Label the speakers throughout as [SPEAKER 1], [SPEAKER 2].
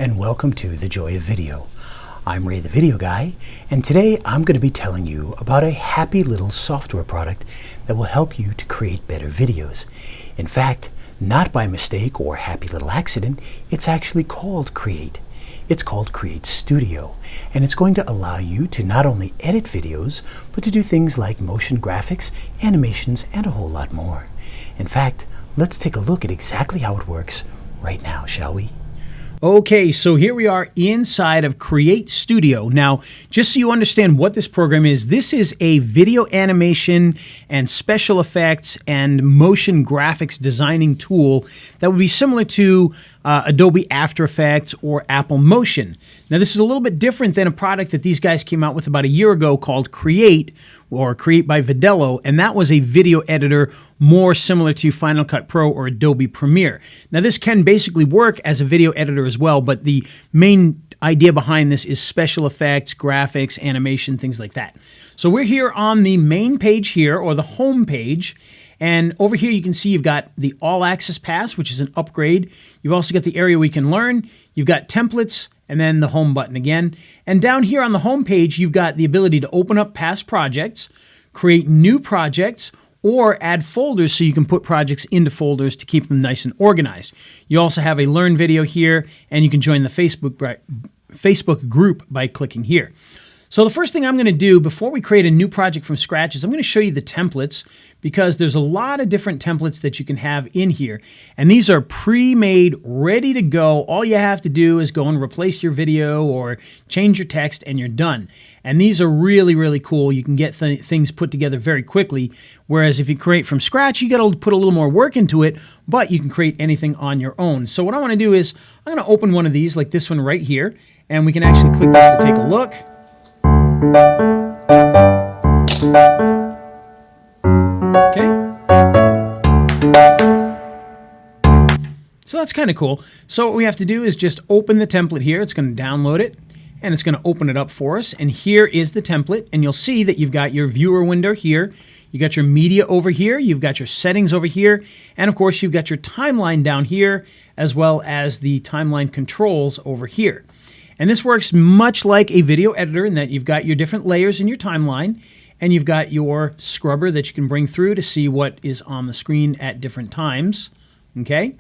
[SPEAKER 1] and welcome to The Joy of Video. I'm Ray the Video Guy, and today I'm going to be telling you about a happy little software product that will help you to create better videos. In fact, not by mistake or happy little accident, it's actually called Create. It's called CreateStudio, and it's going to allow you to not only edit videos, but to do things like motion graphics, animations, and a whole lot more. In fact, let's take a look at exactly how it works right now, shall we?
[SPEAKER 2] Okay, so here we are inside of CreateStudio. Now, just so you understand what this program is, this is a video animation and special effects and motion graphics designing tool that would be similar to Adobe After Effects or Apple Motion. Now, this is a little bit different than a product that these guys came out with about a year ago called Create, or Create by Vidello, and that was a video editor more similar to Final Cut Pro or Adobe Premiere. Now, this can basically work as a video editor as well, but the main idea behind this is special effects, graphics, animation, things like that. So we're here on the main page here, or the home page, and over here you can see you've got the All Access Pass, which is an upgrade. You've also got the area where you can learn. You've got templates, and then the home button again. And down here on the home page, you've got the ability to open up past projects, create new projects, or add folders so you can put projects into folders to keep them nice and organized. You also have a learn video here, and you can join the Facebook group by clicking here. So the first thing I'm going to do before we create a new project from scratch is I'm going to show you the templates, because there's a lot of different templates that you can have in here. And these are pre-made, ready to go. All you have to do is go and replace your video or change your text and you're done. And these are really, really cool. You can get things put together very quickly. Whereas if you create from scratch, you got to put a little more work into it, but you can create anything on your own. So what I want to do is I'm going to open one of these like this one right here, and we can actually click this to take a look. Okay. So that's kind of cool. So what we have to do is just open the template here. It's going to download it, and it's going to open it up for us. And here is the template, and you'll see that you've got your viewer window here. You got your media over here. You've got your settings over here. And of course, you've got your timeline down here, as well as the timeline controls over here. And this works much like a video editor in that you've got your different layers in your timeline, and you've got your scrubber that you can bring through to see what is on the screen at different times. Okay?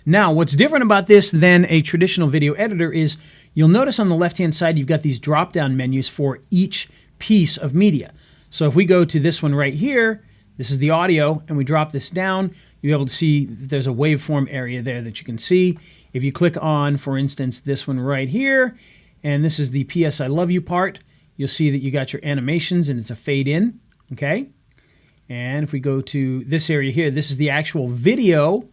[SPEAKER 2] Now, what's different about this than a traditional video editor is you'll notice on the left-hand side you've got these drop-down menus for each piece of media. So if we go to this one right here, this is the audio, and we drop this down, you'll be able to see that there's a waveform area there that you can see. If you click on, for instance, this one right here, and this is the P.S. I love you part, you'll see that you got your animations and it's a fade in, okay? And if we go to this area here, this is the actual video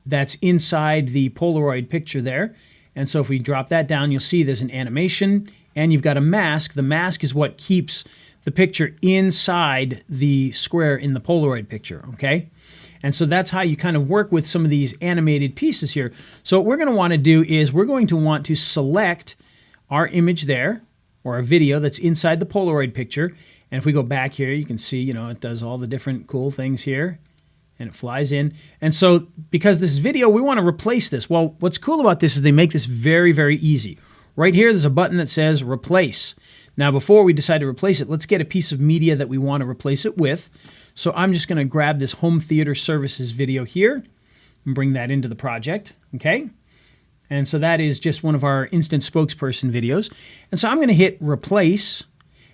[SPEAKER 2] that's inside the Polaroid picture there. And so if we drop that down, you'll see there's an animation and you've got a mask. The mask is what keeps the picture inside the square in the Polaroid picture, okay? And so that's how you kind of work with some of these animated pieces here. So what we're going to want to do is we're going to want to select our image there, or a video that's inside the Polaroid picture. And if we go back here, you can see, it does all the different cool things here, and it flies in. And so because this is video, we want to replace this. Well, what's cool about this is they make this very, very easy. Right here, there's a button that says replace. Now, before we decide to replace it, let's get a piece of media that we want to replace it with. So I'm just going to grab this home theater services video here and bring that into the project, okay? And so that is just one of our instant spokesperson videos. And so I'm going to hit replace,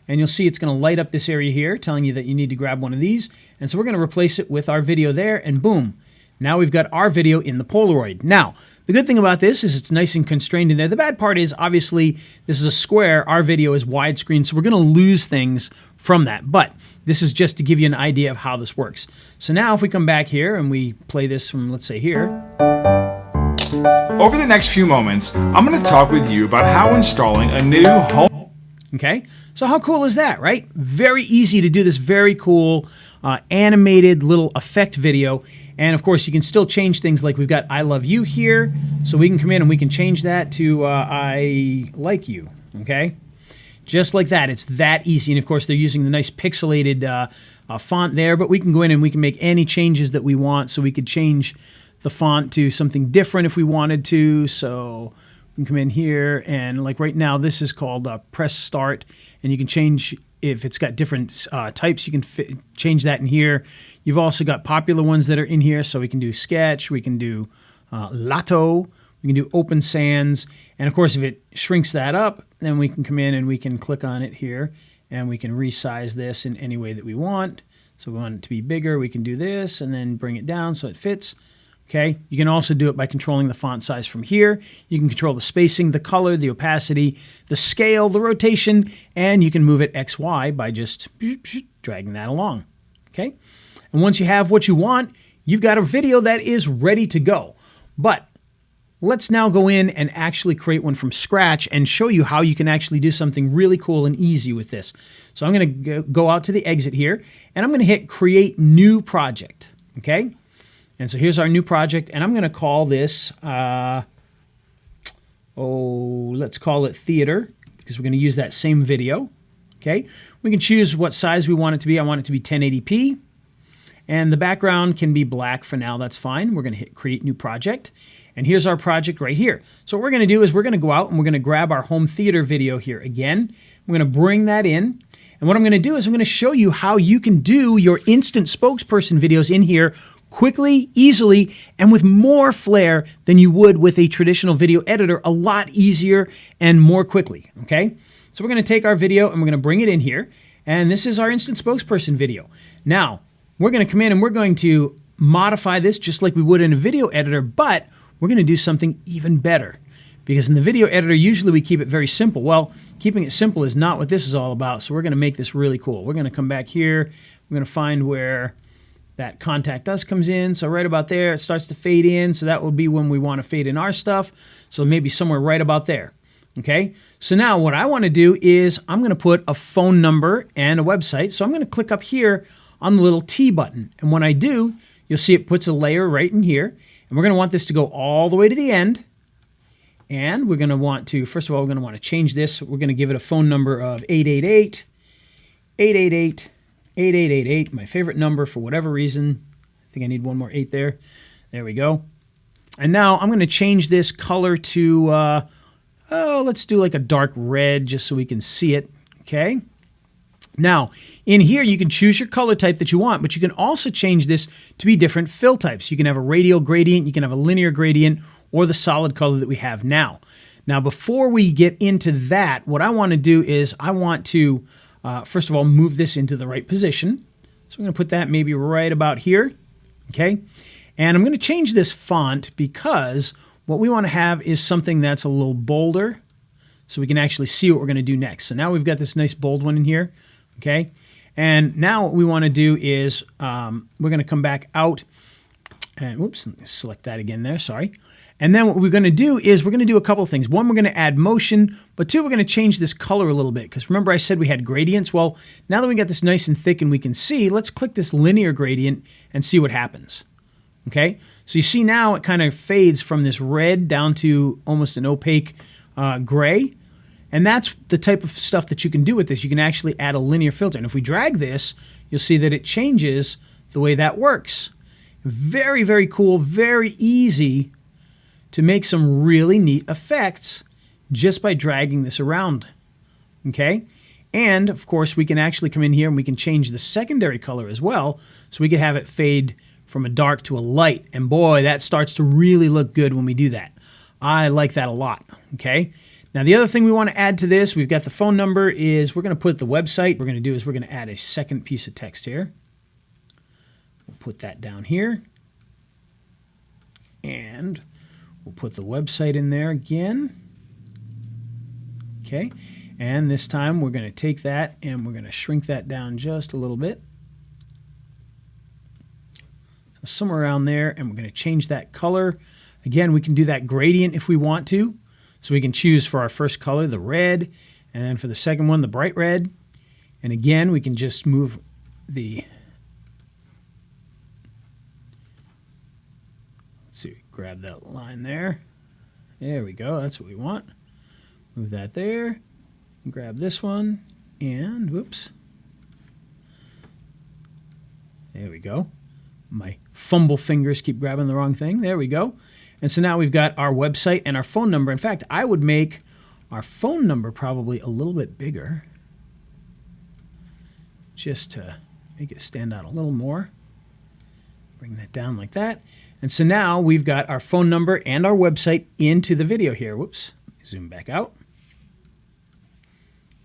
[SPEAKER 2] and you'll see it's going to light up this area here telling you that you need to grab one of these. And so we're going to replace it with our video there, and boom. Now we've got our video in the Polaroid. Now, the good thing about this is it's nice and constrained in there. The bad part is, obviously, this is a square. Our video is widescreen, so we're going to lose things from that. But this is just to give you an idea of how this works. So now if we come back here and we play this from, let's say, here.
[SPEAKER 3] Over the next few moments, I'm going to talk with you about how installing a new home...
[SPEAKER 2] Okay, so how cool is that, right? Very easy to do this very cool animated little effect video. And of course, you can still change things like we've got I love you here. So we can come in and we can change that to I like you, okay? Just like that. It's that easy. And of course, they're using the nice pixelated font there, but we can go in and we can make any changes that we want. So we could change the font to something different if we wanted to. So You can come in here and like right now this is called press start, and you can change if it's got different types. You can change that in here. You've also got popular ones that are in here, so we can do sketch, we can do Lotto, we can do open sans, and of course if it shrinks that up, then we can come in and we can click on it here and we can resize this in any way that we want. So we want it to be bigger, we can do this and then bring it down so it fits. Okay, you can also do it by controlling the font size from here. You can control the spacing, the color, the opacity, the scale, the rotation, and you can move it X, Y by just dragging that along. Okay, and once you have what you want, you've got a video that is ready to go. But let's now go in and actually create one from scratch and show you how you can actually do something really cool and easy with this. So I'm going to go out to the exit here, and I'm going to hit Create New Project. Okay. And so here's our new project, and I'm going to call this, let's call it Theater, because we're going to use that same video. Okay, we can choose what size we want it to be. I want it to be 1080p, and the background can be black for now. That's fine. We're going to hit Create New Project, and here's our project right here. So what we're going to do is we're going to go out and we're going to grab our home theater video here again. We're going to bring that in. And what I'm going to do is I'm going to show you how you can do your instant spokesperson videos in here quickly, easily, and with more flair than you would with a traditional video editor, a lot easier and more quickly, okay? So we're going to take our video and we're going to bring it in here, and this is our instant spokesperson video. Now, we're going to come in and we're going to modify this just like we would in a video editor, but we're going to do something even better. Because in the video editor, usually we keep it very simple. Well, keeping it simple is not what this is all about, so we're going to make this really cool. We're going to come back here. We're going to find where that Contact Us comes in. So right about there, it starts to fade in. So that will be when we want to fade in our stuff. So maybe somewhere right about there. Okay. So now what I want to do is I'm going to put a phone number and a website. So I'm going to click up here on the little T button. And when I do, you'll see it puts a layer right in here. And we're going to want this to go all the way to the end. And we're going to want to, first of all, we're going to want to change this. We're going to give it a phone number of 888-888-8888, my favorite number for whatever reason. I think I need one more 8 there. There we go. And now I'm going to change this color to, let's do like a dark red just so we can see it. Okay. Now, in here, you can choose your color type that you want, but you can also change this to be different fill types. You can have a radial gradient, you can have a linear gradient, or the solid color that we have now. Now, before we get into that, what I want to do is I want to, first of all, move this into the right position. So I'm going to put that maybe right about here, okay? And I'm going to change this font because what we want to have is something that's a little bolder so we can actually see what we're going to do next. So now we've got this nice bold one in here, okay? And now what we want to do is we're going to come back out and, whoops, select that again there, sorry. And then what we're going to do is we're going to do a couple of things. One, we're going to add motion, but two, we're going to change this color a little bit because remember I said we had gradients? Well, now that we got this nice and thick and we can see, let's click this linear gradient and see what happens. Okay, so you see now it kind of fades from this red down to almost an opaque gray. And that's the type of stuff that you can do with this. You can actually add a linear filter. And if we drag this, you'll see that it changes the way that works. Very, very cool, very easy to make some really neat effects just by dragging this around, okay? And, of course, we can actually come in here and we can change the secondary color as well, so we can have it fade from a dark to a light. And, boy, that starts to really look good when we do that. I like that a lot, okay? Now, the other thing we want to add to this, we've got the phone number, is we're going to put the website. What we're going to do is we're going to add a second piece of text here. We'll put that down here. And we'll put the website in there again. Okay, and this time we're going to take that and we're going to shrink that down just a little bit. So somewhere around there, and we're going to change that color. Again, we can do that gradient if we want to. So we can choose for our first color the red, and then for the second one the bright red. And again, we can just move the, let's see, grab that line there. There we go. That's what we want. Move that there. Grab this one. And, whoops. There we go. My fumble fingers keep grabbing the wrong thing. There we go. And so now we've got our website and our phone number. In fact, I would make our phone number probably a little bit bigger, just to make it stand out a little more. Bring that down like that. And so now we've got our phone number and our website into the video here. Whoops, zoom back out.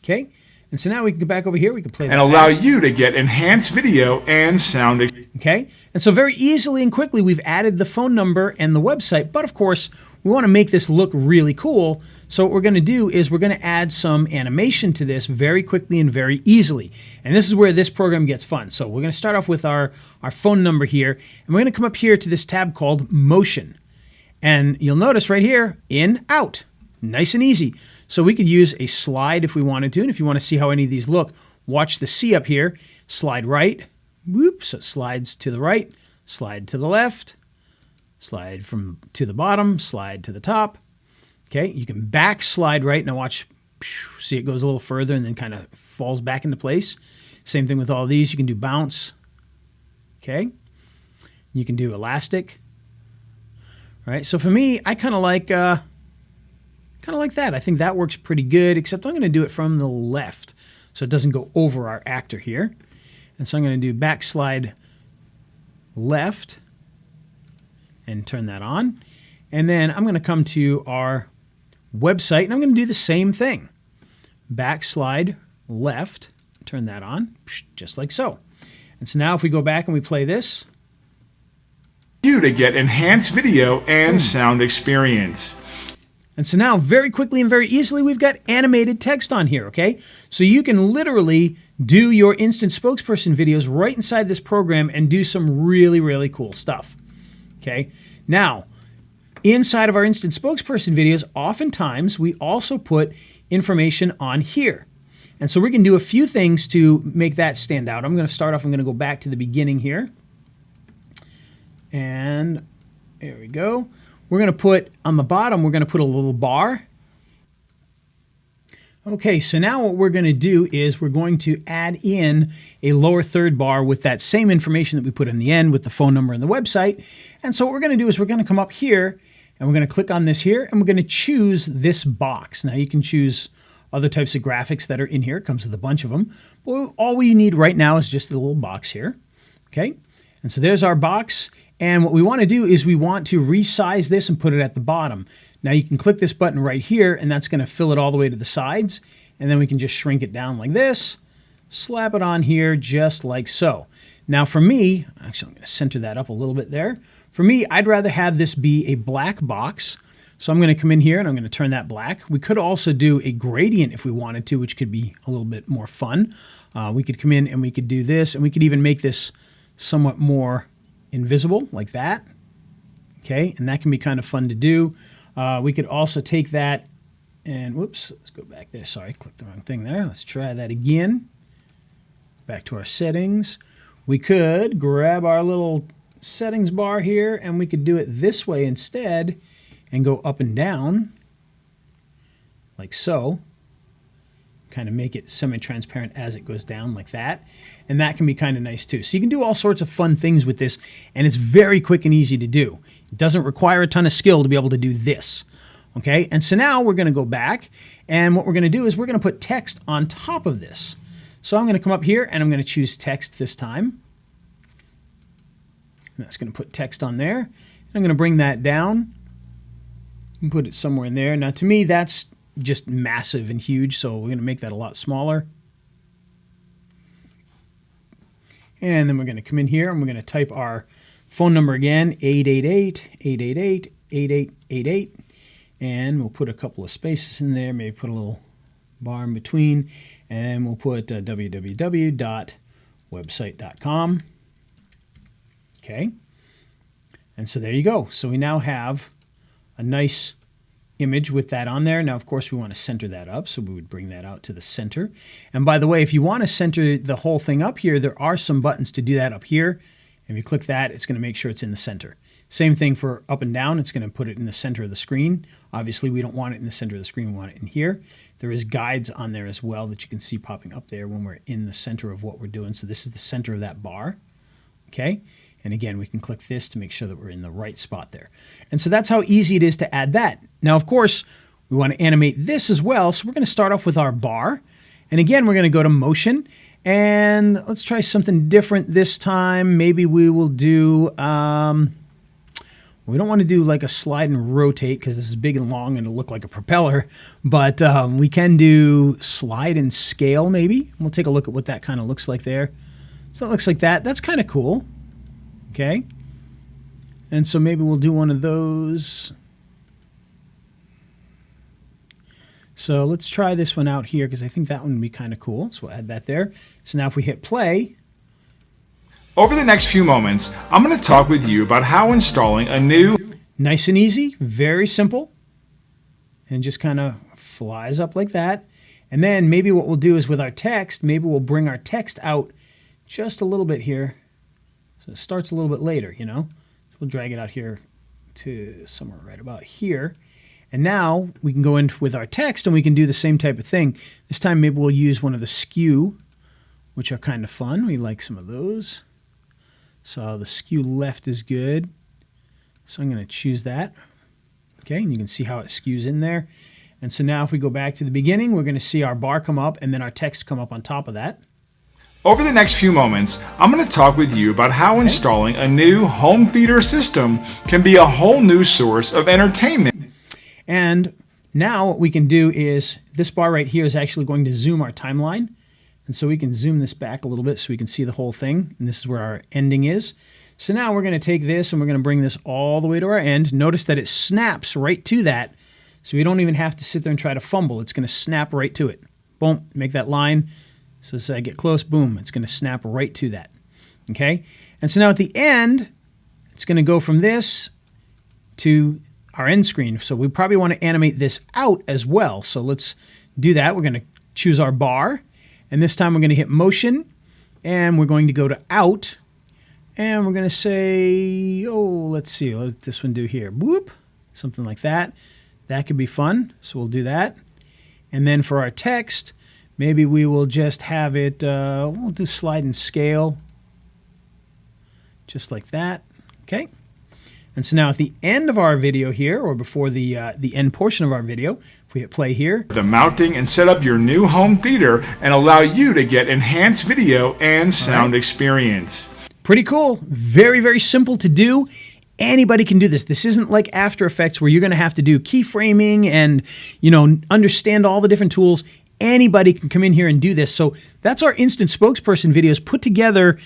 [SPEAKER 2] Okay, and so now we can go back over here. We can play that
[SPEAKER 3] and allow
[SPEAKER 2] back.
[SPEAKER 3] you to get enhanced video and sound.
[SPEAKER 2] Okay, and so very easily and quickly we've added the phone number and the website, but of course we want to make this look really cool. So what we're going to do is we're going to add some animation to this very quickly and very easily. And this is where this program gets fun. So we're going to start off with our phone number here, and we're going to come up here to this tab called Motion. And you'll notice right here, in, out. Nice and easy. So we could use a slide if we wanted to, and if you want to see how any of these look, watch the C up here. Slide right, whoop, so it slides to the right, slide to the left, slide to the bottom, slide to the top. Okay, you can back slide right. Now watch, see it goes a little further and then kind of falls back into place. Same thing with all these. You can do bounce. Okay, you can do elastic. All right, so for me, I kind of like that. I think that works pretty good, except I'm going to do it from the left so it doesn't go over our actor here. And so I'm going to do backslide left and turn that on. And then I'm going to come to our website and I'm going to do the same thing. Backslide left, turn that on, just like so. And so now if we go back and we play this,
[SPEAKER 3] You to get enhanced video and sound experience.
[SPEAKER 2] and so now very quickly and very easily we've got animated text on here, okay? So you can literally do your instant spokesperson videos right inside this program and do some really, really cool stuff, okay? Now, inside of our instant spokesperson videos, oftentimes we also put information on here. And so we're going to do a few things to make that stand out. I'm going to start off, I'm going to go back to the beginning here. And there we go. We're going to put, on the bottom, we're going to put a little bar. Okay, so now what we're going to do is we're going to add in a lower third bar with that same information that we put in the end with the phone number and the website. And so what we're going to do is we're going to come up here and we're going to click on this here and we're going to choose this box. Now you can choose other types of graphics that are in here. It comes with a bunch of them. But all we need right now is just the little box here. Okay, and so there's our box. And what we want to do is we want to resize this and put it at the bottom. Now you can click this button right here and that's going to fill it all the way to the sides. And then we can just shrink it down like this, slap it on here just like so. Now for me, actually I'm going to center that up a little bit there. For me, I'd rather have this be a black box. So I'm going to come in here and I'm going to turn that black. We could also do a gradient if we wanted to, which could be a little bit more fun. We could come in and we could do this, and we could even make this somewhat more invisible like that. Okay, and that can be kind of fun to do. We could also take that and, whoops, let's go back there. Sorry, clicked the wrong thing there. Let's try that again. Back to our settings. We could grab our little settings bar here and we could do it this way instead and go up and down like so. Kind of make it semi-transparent as it goes down like that. And that can be kind of nice too. So you can do all sorts of fun things with this, and it's very quick and easy to do. It doesn't require a ton of skill to be able to do this. Okay, and so now we're going to go back, and what we're going to do is we're going to put text on top of this. So I'm going to come up here and I'm going to choose text this time. And that's going to put text on there. And I'm going to bring that down and put it somewhere in there. Now to me that's just massive and huge, so we're going to make that a lot smaller. And then we're going to come in here and we're going to type our phone number again, 888-888-8888. And we'll put a couple of spaces in there, maybe put a little bar in between, and we'll put www.website.com. Okay. And so there you go. So we now have a nice image with that on there. Now, of course, we want to center that up, so we would bring that out to the center. And by the way, if you want to center the whole thing up here, there are some buttons to do that up here. If you click that, it's going to make sure it's in the center. Same thing for up and down. It's going to put it in the center of the screen. Obviously, we don't want it in the center of the screen. We want it in here. There is guides on there as well that you can see popping up there when we're in the center of what we're doing. So this is the center of that bar. Okay. And again, we can click this to make sure that we're in the right spot there. And so that's how easy it is to add that. Now, of course, we want to animate this as well. So we're going to start off with our bar. And again, we're going to go to motion. And let's try something different this time. Maybe we will do, we don't want to do like a slide and rotate because this is big and long and it'll look like a propeller. But we can do slide and scale maybe. We'll take a look at what that kind of looks like there. So it looks like that. That's kind of cool. Okay. And so maybe we'll do one of those. So let's try this one out here because I think that one would be kind of cool. So we'll add that there. So now if we hit play.
[SPEAKER 3] Over the next few moments, I'm going to talk with you about how installing a new...
[SPEAKER 2] Nice and easy, very simple. And just kind of flies up like that. And then maybe what we'll do is with our text, maybe we'll bring our text out just a little bit here. So it starts a little bit later, you know. So we'll drag it out here to somewhere right about here. And now we can go in with our text and we can do the same type of thing. This time maybe we'll use one of the skew, which are kind of fun. We like some of those. So the skew left is good. So I'm going to choose that. Okay, and you can see how it skews in there. And so now if we go back to the beginning, we're going to see our bar come up and then our text come up on top of that.
[SPEAKER 3] Over the next few moments, I'm going to talk with you about how installing a new home theater system can be a whole new source of entertainment.
[SPEAKER 2] And now what we can do is, this bar right here is actually going to zoom our timeline. And so we can zoom this back a little bit so we can see the whole thing. And this is where our ending is. So now we're going to take this and we're going to bring this all the way to our end. Notice that it snaps right to that. So we don't even have to sit there and try to fumble. It's going to snap right to it. Boom, make that line. So as I get close, boom, it's going to snap right to that. Okay? And so now at the end, it's going to go from this to our end screen. So we probably want to animate this out as well. So let's do that. We're going to choose our bar. And this time we're going to hit motion. And we're going to go to out. And we're going to say, oh, let's see. What does this one do here? Whoop. Something like that. That could be fun. So we'll do that. And then for our text, maybe we will just have it, we'll do slide and scale. Just like that. Okay. And so now at the end of our video here, or before the end portion of our video, if we hit play here.
[SPEAKER 3] The mounting and set up your new home theater and allow you to get enhanced video and sound experience.
[SPEAKER 2] Pretty cool. Very, very simple to do. Anybody can do this. This isn't like After Effects where you're going to have to do keyframing and, you know, understand all the different tools. Anybody can come in here and do this. So that's our instant spokesperson videos put together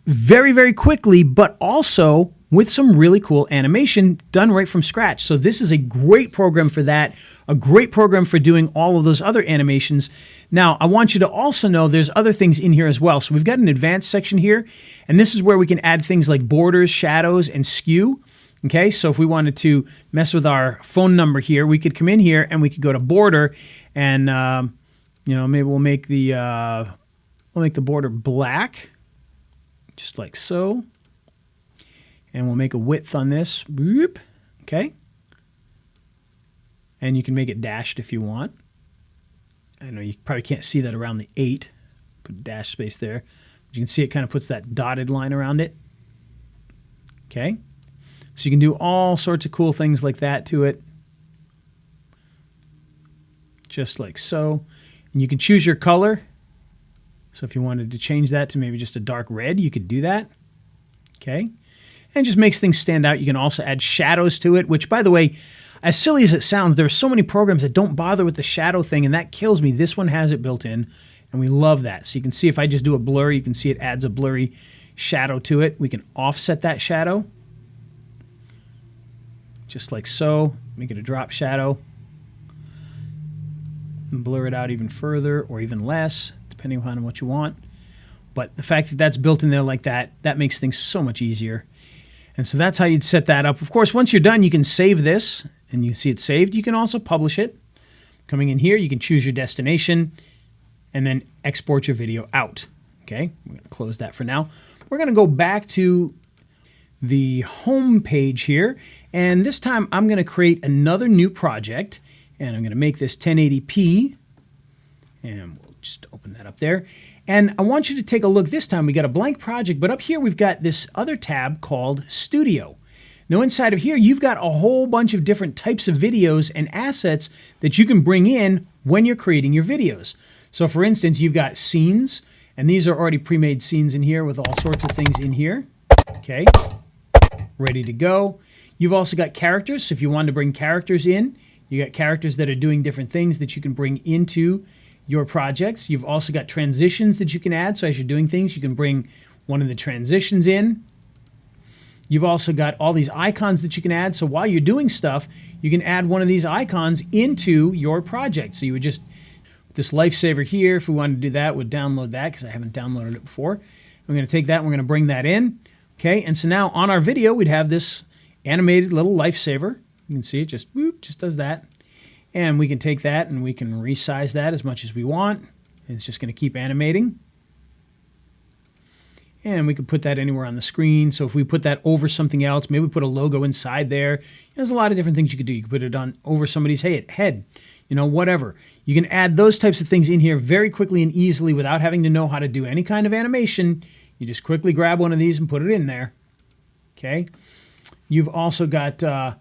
[SPEAKER 2] very, very quickly, but also with some really cool animation done right from scratch. So this is a great program for that, a great program for doing all of those other animations. Now, I want you to also know there's other things in here as well. So we've got an advanced section here, and this is where we can add things like borders, shadows, and skew. Okay, so if we wanted to mess with our phone number here, we could come in here and we could go to border, and you know, maybe we'll make the border black, just like so. And we'll make a width on this. Boop. Okay. And you can make it dashed if you want. I know you probably can't see that around the 8. Put a dash space there. But you can see it kind of puts that dotted line around it. Okay. So you can do all sorts of cool things like that to it. Just like so. And you can choose your color. So if you wanted to change that to maybe just a dark red, you could do that. Okay. And just makes things stand out. You can also add shadows to it, which, by the way, as silly as it sounds, there are so many programs that don't bother with the shadow thing, and that kills me. This one has it built in, and we love that. So you can see if I just do a blur, you can see it adds a blurry shadow to it. We can offset that shadow, just like so. Make it a drop shadow. And blur it out even further or even less, depending on what you want. But the fact that that's built in there like that, that makes things so much easier. And so that's how you'd set that up. Of course, once you're done, you can save this, and you see it saved. You can also publish it. Coming in here, you can choose your destination, and then export your video out. Okay, we're going to close that for now. We're going to go back to the home page here, and this time I'm going to create another new project, and I'm going to make this 1080p, and we'll just open that up there. And I want you to take a look. This time we got a blank project, but up here we've got this other tab called Studio. Now inside of here, you've got a whole bunch of different types of videos and assets that you can bring in when you're creating your videos. So for instance, you've got scenes, and these are already pre-made scenes in here with all sorts of things in here. Okay, ready to go. You've also got characters. So if you wanted to bring characters in, you got characters that are doing different things that you can bring into your projects. You've also got transitions that you can add. So as you're doing things, you can bring one of the transitions in. You've also got all these icons that you can add. So while you're doing stuff, you can add one of these icons into your project. So you would just, this lifesaver here, if we wanted to do that, would download that because I haven't downloaded it before. We're going to take that and we're going to bring that in. Okay, and so now on our video, we'd have this animated little lifesaver. You can see it just, whoop, just does that. And we can take that and we can resize that as much as we want. And it's just going to keep animating. And we could put that anywhere on the screen. So if we put that over something else, maybe put a logo inside there. There's a lot of different things you could do. You could put it on over somebody's head, you know, whatever. You can add those types of things in here very quickly and easily without having to know how to do any kind of animation. You just quickly grab one of these and put it in there. Okay. You've also got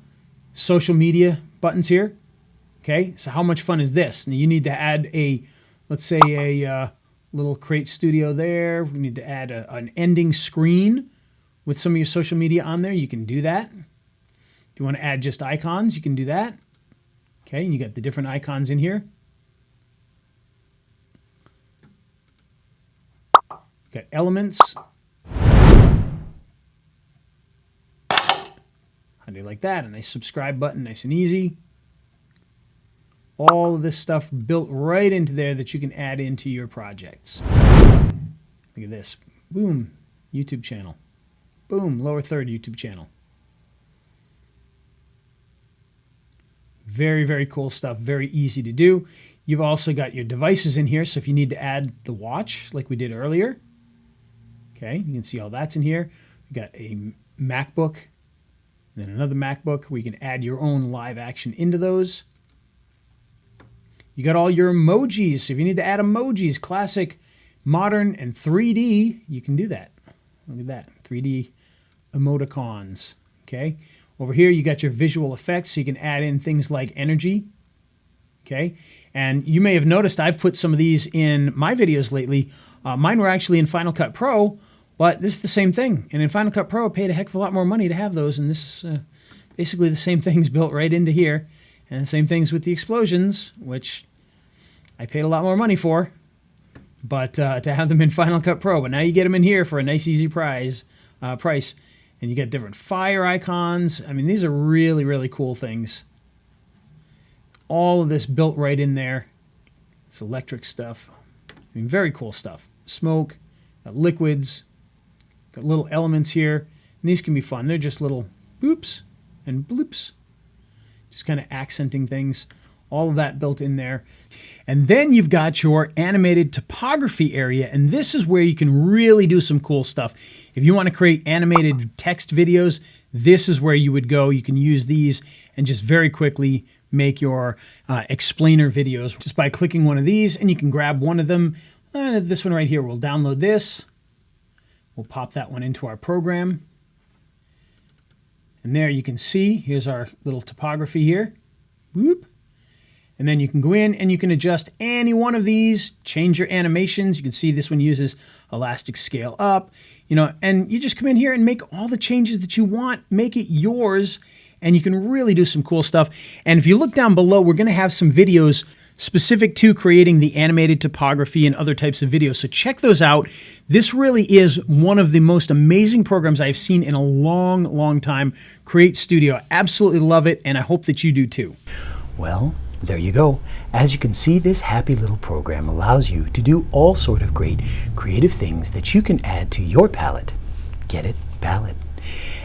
[SPEAKER 2] social media buttons here. Okay. So how much fun is this? Now you need to add a, let's say a little CreateStudio there. We need to add an ending screen with some of your social media on there. You can do that. If you want to add just icons, you can do that. Okay, and you got the different icons in here. You got elements. How do you like that? A nice subscribe button, nice and easy. All of this stuff built right into there that you can add into your projects. Look at this. Boom, YouTube channel. Boom, lower third YouTube channel. Very, very cool stuff. Very easy to do. You've also got your devices in here. So if you need to add the watch like we did earlier, okay, you can see all that's in here. We've got a MacBook, and then another MacBook where you can add your own live action into those. You got all your emojis. So if you need to add emojis, classic, modern, and 3D, you can do that. Look at that, 3D emoticons, okay? Over here, you got your visual effects, so you can add in things like energy, okay? And you may have noticed I've put some of these in my videos lately. Mine were actually in Final Cut Pro, but this is the same thing. And in Final Cut Pro, I paid a heck of a lot more money to have those, and this is basically the same things built right into here. And the same things with the explosions, which I paid a lot more money for, but to have them in Final Cut Pro. But now you get them in here for a nice, easy price. And you get different fire icons. I mean, these are really, really cool things. All of this built right in there. It's electric stuff. I mean, very cool stuff. Smoke, got liquids, got little elements here. And these can be fun. They're just little boops and bloops. Just kind of accenting things. All of that built in there. And then you've got your animated topography area, and this is where you can really do some cool stuff. If you want to create animated text videos, this is where you would go. You can use these and just very quickly make your explainer videos just by clicking one of these, and you can grab one of them. This one right here, we'll download this. We'll pop that one into our program. And there you can see, here's our little topography here. Whoop. And then you can go in and you can adjust any one of these, change your animations. You can see this one uses elastic scale up, you know, and you just come in here and make all the changes that you want, make it yours, and you can really do some cool stuff. And if you look down below, we're going to have some videos specific to creating the animated topography and other types of videos. So check those out. This really is one of the most amazing programs I've seen in a long, long time. CreateStudio. Absolutely love it, and I hope that you do too.
[SPEAKER 1] Well, there you go. As you can see, this happy little program allows you to do all sort of great creative things that you can add to your palette. Get it? Palette.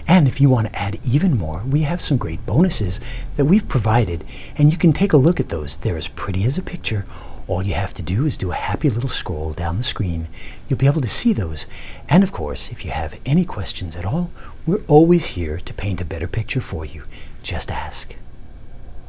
[SPEAKER 1] And if you want to add even more, we have some great bonuses that we've provided, and you can take a look at those. They're as pretty as a picture. All you have to do is do a happy little scroll down the screen. You'll be able to see those. And of course, if you have any questions at all, we're always here to paint a better picture for you. Just ask.